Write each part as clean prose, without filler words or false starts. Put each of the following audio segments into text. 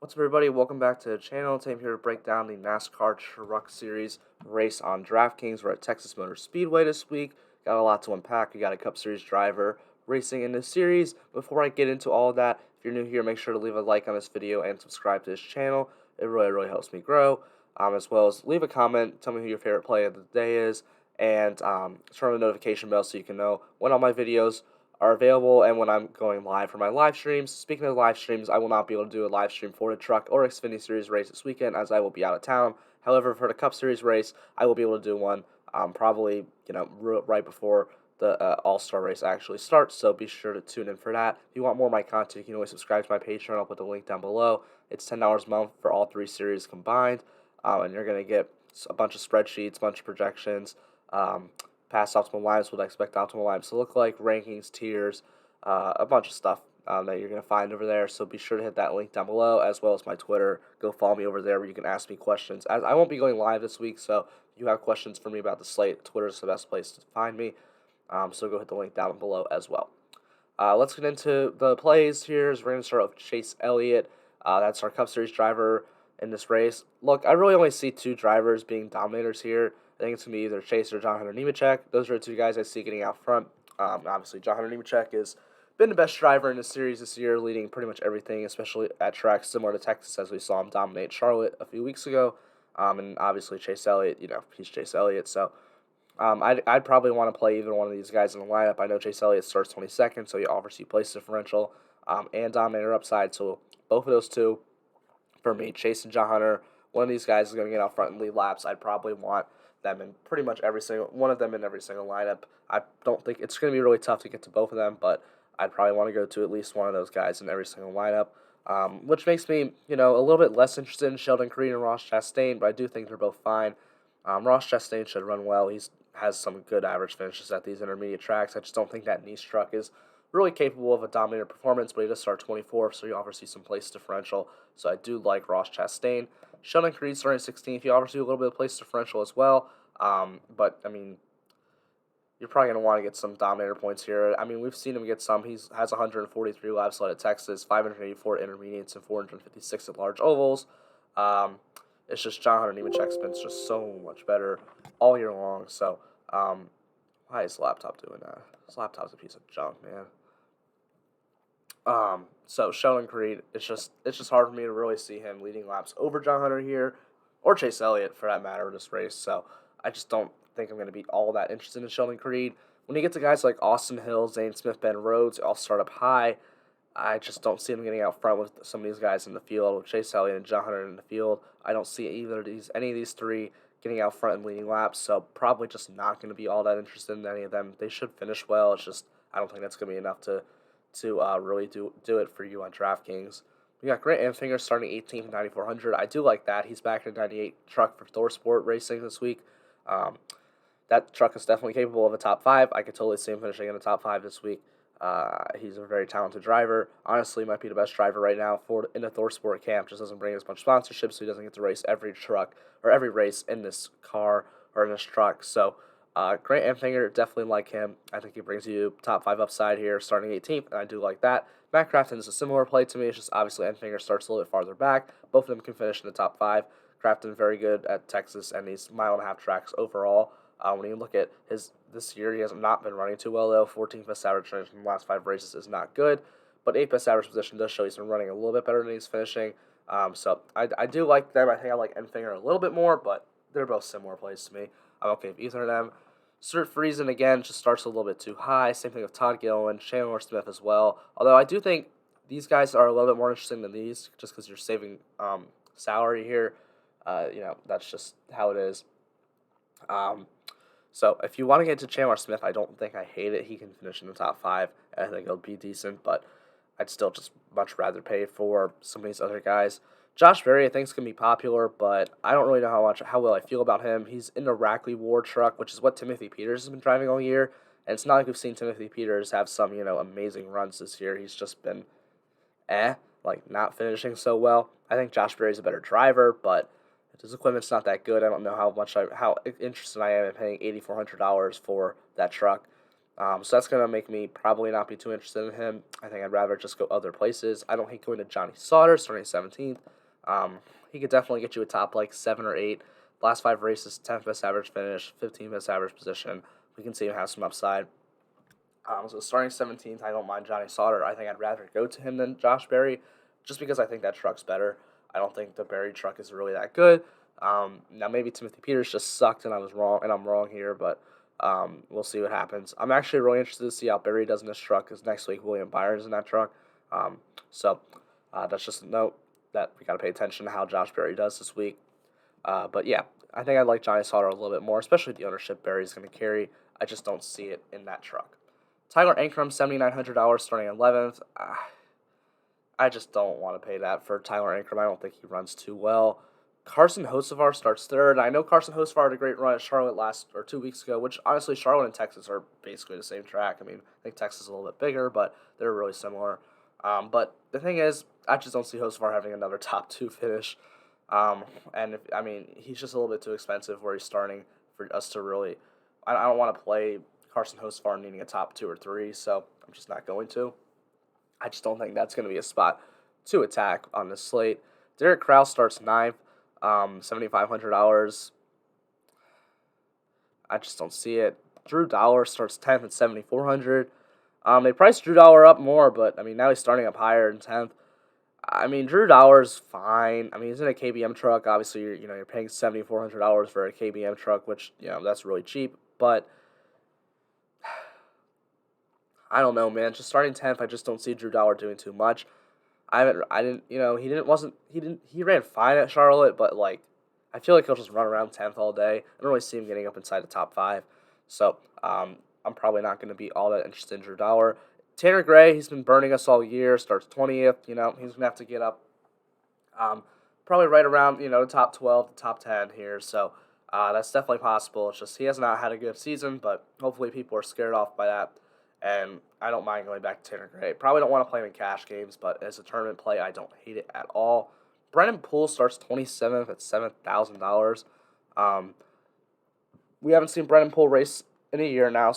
What's up, everybody? Welcome back to the channel. Today I'm here to break down the NASCAR Truck Series race on Draftkings. We're at Texas Motor Speedway this week. Got a lot to unpack. We got a Cup Series driver racing in this series. Before I get into all of that, if you're new here, make sure to leave a like on this video and subscribe to this channel. It really helps me grow. As well as leave a comment. Tell me who your favorite play of the day is. And turn on the notification bell so you can know when all my videos are available and when I'm going live for my live streams. Speaking of live streams, I will not be able to do a live stream for the Truck or Xfinity Series race this weekend as I will be out of town. However, for the Cup Series race, I will be able to do one probably right before the All-Star race actually starts, so be sure to tune in for that. If you want more of my content, you can always subscribe to my Patreon. I'll put the link down below. It's $10 a month for all three series combined, and you're going to get a bunch of spreadsheets, a bunch of projections, past optimal lineups, what I expect optimal lineups to look like, rankings, tiers, a bunch of stuff that you're going to find over there. So be sure to hit that link down below, as well as my Twitter. Go follow me over there where you can ask me questions. As I won't be going live this week, so if you have questions for me about the slate, Twitter is the best place to find me. So go hit the link down below as well. Let's get into the plays here. We're going to start with Chase Elliott. That's our Cup Series driver in this race. Look, I really only see two drivers being dominators here. I think it's going to be either Chase or John Hunter Nemechek. Those are the two guys I see getting out front. Obviously, John Hunter Nemechek has been the best driver in the series this year, leading pretty much everything, especially at tracks similar to Texas, as we saw him dominate Charlotte a few weeks ago. And obviously, Chase Elliott, he's Chase Elliott. So I'd probably want to play either one of these guys in the lineup. I know Chase Elliott starts 22nd, so he offers you place differential and dominator upside. So both of those two, for me, Chase and John Hunter, one of these guys is going to get out front and lead laps. I'd probably want them in pretty much every single one of them in every single lineup. I don't think it's going to be really tough to get to both of them, but I'd probably want to go to at least one of those guys in every single lineup. Which makes me, a little bit less interested in Sheldon Creed and Ross Chastain, but I do think they're both fine. Ross Chastain should run well. He has some good average finishes at these intermediate tracks. I just don't think that niche truck is really capable of a dominant performance, but he does start 24th, so he offers you some place differential. So I do like Ross Chastain. Sheldon Creed starting 16th, he offers you a little bit of place differential as well. But, you're probably going to want to get some dominator points here. We've seen him get some. He has 143 laps led at Texas, 584 at intermediates, and 456 at large ovals. It's just John Hunter Nemechek's been just so much better all year long. So, why is this laptop doing that? This laptop's a piece of junk, man. So Sheldon Creed, it's just hard for me to really see him leading laps over John Hunter here, or Chase Elliott for that matter in this race. So I just don't think I'm going to be all that interested in Sheldon Creed. When you get to guys like Austin Hill, Zane Smith, Ben Rhodes, all start up high. I just don't see him getting out front with some of these guys in the field, with Chase Elliott and John Hunter in the field. I don't see any of these three getting out front and leading laps, so probably just not going to be all that interested in any of them. They should finish well. It's just I don't think that's going to be enough to really do it for you on DraftKings. We got Grant Enfinger starting 18th and 9,400. I do like that. He's back in a 98 truck for Thor Sport Racing this week. That truck is definitely capable of a top 5. I could totally see him finishing in the top 5 this week. He's a very talented driver. Honestly, might be the best driver right now in the Thor Sport camp. Just doesn't bring as much sponsorship, so he doesn't get to race every truck or every race in this car or in this truck. So Grant Enfinger, definitely like him. I think he brings you top 5 upside here, starting 18th, and I do like that. Matt Crafton is a similar play to me. It's just obviously Enfinger starts a little bit farther back. Both of them can finish in the top 5. Crafton very good at Texas and these mile-and-a-half tracks overall. When you look at this year, he has not been running too well, though. 14th best average finish in the last 5 races is not good, but 8th best average position does show he's been running a little bit better than he's finishing. So I do like them. I think I like Enfinger a little bit more, but they're both similar plays to me. I'm okay with either of them. Stuart Friesen, again, just starts a little bit too high. Same thing with Todd Gilliland, Chandler Smith as well. Although I do think these guys are a little bit more interesting than these, just because you're saving salary here. That's just how it is. So if you want to get to Chandler Smith, I don't think I hate it. He can finish in the top 5. I think it'll be decent, but I'd still just much rather pay for some of these other guys. Josh Berry, I think, is going to be popular, but I don't really know how well I feel about him. He's in the Rackley Ward truck, which is what Timothy Peters has been driving all year, and it's not like we've seen Timothy Peters have some, amazing runs this year. He's just been not finishing so well. I think Josh Berry's a better driver, but his equipment's not that good. I don't know how interested I am in paying $8,400 for that truck. So that's going to make me probably not be too interested in him. I think I'd rather just go other places. I don't hate going to Johnny Sauter, starting 17th. Um, he could definitely get you a top like 7 or 8. Last 5 races, 10th best average finish, 15th best average position. We can see him have some upside. So starting 17th, I don't mind Johnny Sauter. I think I'd rather go to him than Josh Berry, just because I think that truck's better. I don't think the Berry truck is really that good. Now maybe Timothy Peters just sucked and I was wrong, and I'm wrong here, but we'll see what happens. I'm actually really interested to see how Berry does in this truck, because next week William Byron's in that truck. So that's just a note that we got to pay attention to how Josh Berry does this week. But yeah, I think I'd like Johnny Sauter a little bit more, especially the ownership Berry's going to carry. I just don't see it in that truck. Tyler Ankrum, $7,900, starting 11th. I just don't want to pay that for Tyler Ankrum. I don't think he runs too well. Carson Hocevar starts 3rd. I know Carson Hocevar had a great run at Charlotte 2 weeks ago, which honestly, Charlotte and Texas are basically the same track. I mean, I think Texas is a little bit bigger, but they're really similar. But the thing is, I just don't see Hocevar having another top 2 finish. He's just a little bit too expensive where he's starting for us to really. I don't want to play Carson Hocevar needing a top 2 or 3, so I'm just not going to. I just don't think that's going to be a spot to attack on this slate. Derek Krause starts 9th, $7,500. I just don't see it. Drew Dollar starts 10th at $7,400. They priced Drew Dollar up more, but I mean now he's starting up higher in 10th. I mean Drew Dollar's fine. I mean he's in a KBM truck. Obviously you're paying $7,400 for a KBM truck, which that's really cheap. But I don't know, man. Just starting 10th, I just don't see Drew Dollar doing too much. He ran fine at Charlotte, but like, I feel like he'll just run around 10th all day. I don't really see him getting up inside the top 5. So, I'm probably not going to be all that interested in Drew Dollar. Tanner Gray, he's been burning us all year, starts 20th. He's going to have to get up, probably right around, the top 12, the top 10 here. So, that's definitely possible. It's just he has not had a good season, but hopefully people are scared off by that. And I don't mind going back to Tanner Gray. Probably don't want to play him in cash games, but as a tournament play, I don't hate it at all. Brennan Poole starts 27th at $7,000. We haven't seen Brennan Poole race in a year now,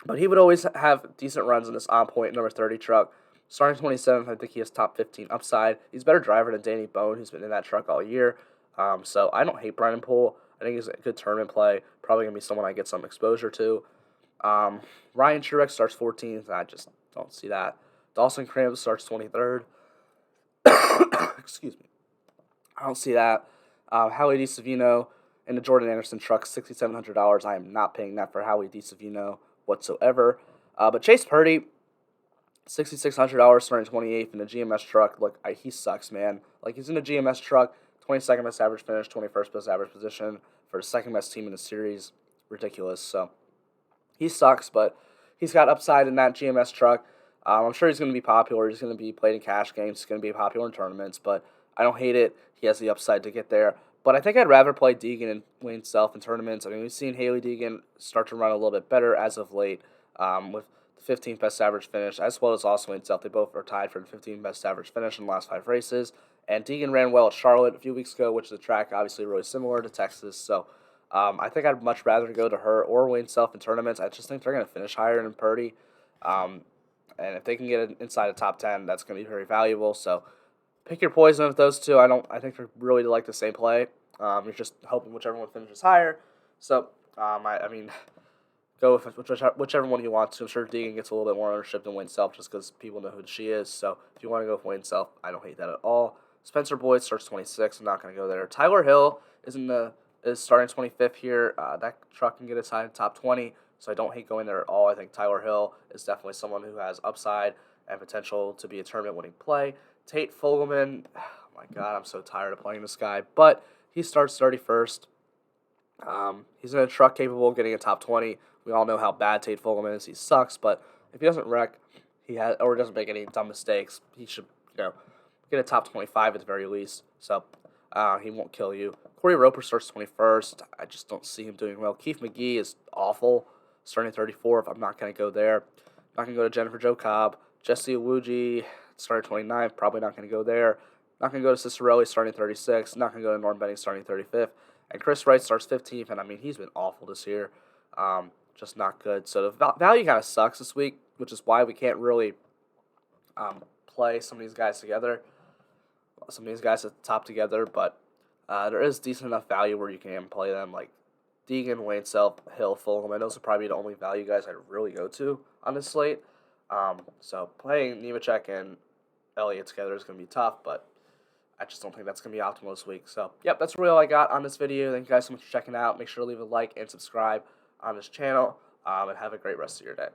but he would always have decent runs in this on point number 30 truck. Starting 27th, I think he has top 15 upside. He's a better driver than Danny Bone, who's been in that truck all year. So I don't hate Brennan Poole. I think he's a good tournament play. Probably going to be someone I get some exposure to. Ryan Truex starts 14th. I just don't see that. Dawson Cram starts 23rd. Excuse me. I don't see that. Howie DeSavino in the Jordan Anderson truck, $6,700. I am not paying that for Howie DeSavino whatsoever. But Chase Purdy, $6,600, starting 28th in the GMS truck. Look, he sucks, man. Like, he's in a GMS truck, 22nd best average finish, 21st best average position for the second best team in the series. Ridiculous. So he sucks, but he's got upside in that GMS truck. I'm sure he's going to be popular. He's going to be played in cash games. He's going to be popular in tournaments, but I don't hate it. He has the upside to get there. But I think I'd rather play Deegan and Wayne Self in tournaments. I mean, we've seen Haley Deegan start to run a little bit better as of late, with the 15th best average finish, as well as also Wayne Self. They both are tied for the 15th best average finish in the last 5 races. And Deegan ran well at Charlotte a few weeks ago, which is a track obviously really similar to Texas. So I think I'd much rather go to her or Wayne Self in tournaments. I just think they're going to finish higher than Purdy. And if they can get it inside the top 10, that's going to be very valuable. So pick your poison with those two. I think they're really like the same play. You're just hoping whichever one finishes higher. So, go with whichever one you want to. I'm sure Deegan gets a little bit more ownership than Wayne Self just because people know who she is. So if you want to go with Wayne Self, I don't hate that at all. Spencer Boyd starts 26. I'm not going to go there. Tyler Hill is starting 25th here. That truck can get inside the top 20. So I don't hate going there at all. I think Tyler Hill is definitely someone who has upside and potential to be a tournament-winning play. Tate Fogelman, oh my God, I'm so tired of playing this guy. But he starts 31st. He's in a truck capable of getting a top 20. We all know how bad Tate Fogelman is. He sucks, but if he doesn't wreck, or doesn't make any dumb mistakes, he should get a top 25 at the very least. So he won't kill you. Corey Roper starts 21st. I just don't see him doing well. Keith McGee is awful, starting 34th. I'm not going to go there. I'm not going to go to Jennifer Jo Cobb. Jesse Iwuji started 29th. Probably not going to go there. Not going to go to Cicerelli starting 36th. Not going to go to Norm Benning starting 35th. And Chris Wright starts 15th. And I mean, he's been awful this year. just not good. So the value kind of sucks this week, which is why we can't really play some of these guys together. Some of these guys at the top together, but there is decent enough value where you can play them, like Deegan, Wayne Self, Hill, Fulham. And those are probably the only value guys I'd really go to on this slate. So playing Nemechek and Elliott together is going to be tough, but I just don't think that's going to be optimal this week. So, yep, that's really all I got on this video. Thank you guys so much for checking out. Make sure to leave a like and subscribe on this channel, and have a great rest of your day.